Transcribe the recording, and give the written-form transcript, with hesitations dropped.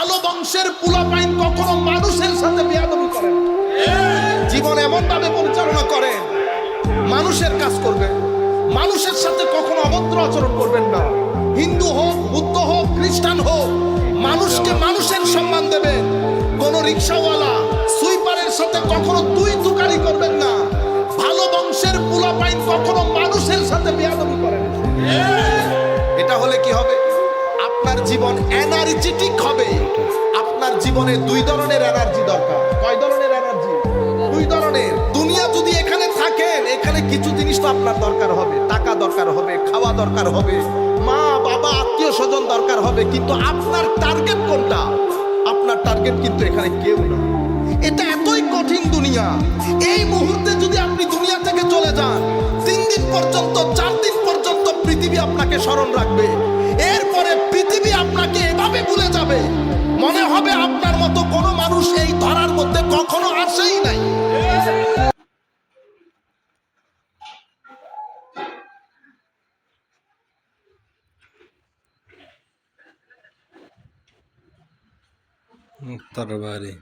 ভালো বংশের পোলাপাইন কখনো মানুষের সাথে বেয়াদবি করে না। জীবন এমন ভাবে পরিচালনা করেন, মানুষের কাজ করবেন, মানুষের সাথে কখনো অভদ্র আচরণ করবেন না। হিন্দু হোক, বুদ্ধ হোক, খ্রিস্টান হোক, মানুষকে মানুষের সম্মান দেবেন। কোন রিক্সাওয়ালা সুইপারের সাথে কখনো তুই তুকারি করবেন না। ভালো বংশের পোলাপাইন কখনো মানুষের সাথে বেয়াদবি করে না। এটা হলে কি হবে? আপনার জীবন এনার্জেটিক হবে। আপনার জীবনে দুই ধরনের এনার্জি দরকার। কয় ধরনের এনার্জি? দুই ধরনের। দুনিয়া যদি এখানে থাকেন, এখানে কিছু জিনিস তো আপনার দরকার হবে। টাকা দরকার হবে, খাওয়া দরকার হবে, মা বাবা আত্মীয় স্বজন দরকার হবে, কিন্তু আপনার টার্গেট কোনটা? আপনার টার্গেট কিন্তু এখানে কেউ না। এটা এতই কঠিন দুনিয়া। এই মুহূর্তে যদি আপনি দুনিয়া থেকে চলে যান, 3 দিন পর্যন্ত, 4 দিন পর্যন্ত পৃথিবী আপনাকে স্মরণ রাখবে। এরপরে পৃথিবী আপনাকে এভাবে ভুলে যাবে, মনে হবে আপনার মতো কোনো মানুষ এই ধরার মধ্যে কখনো আসেই নাই। তরবারি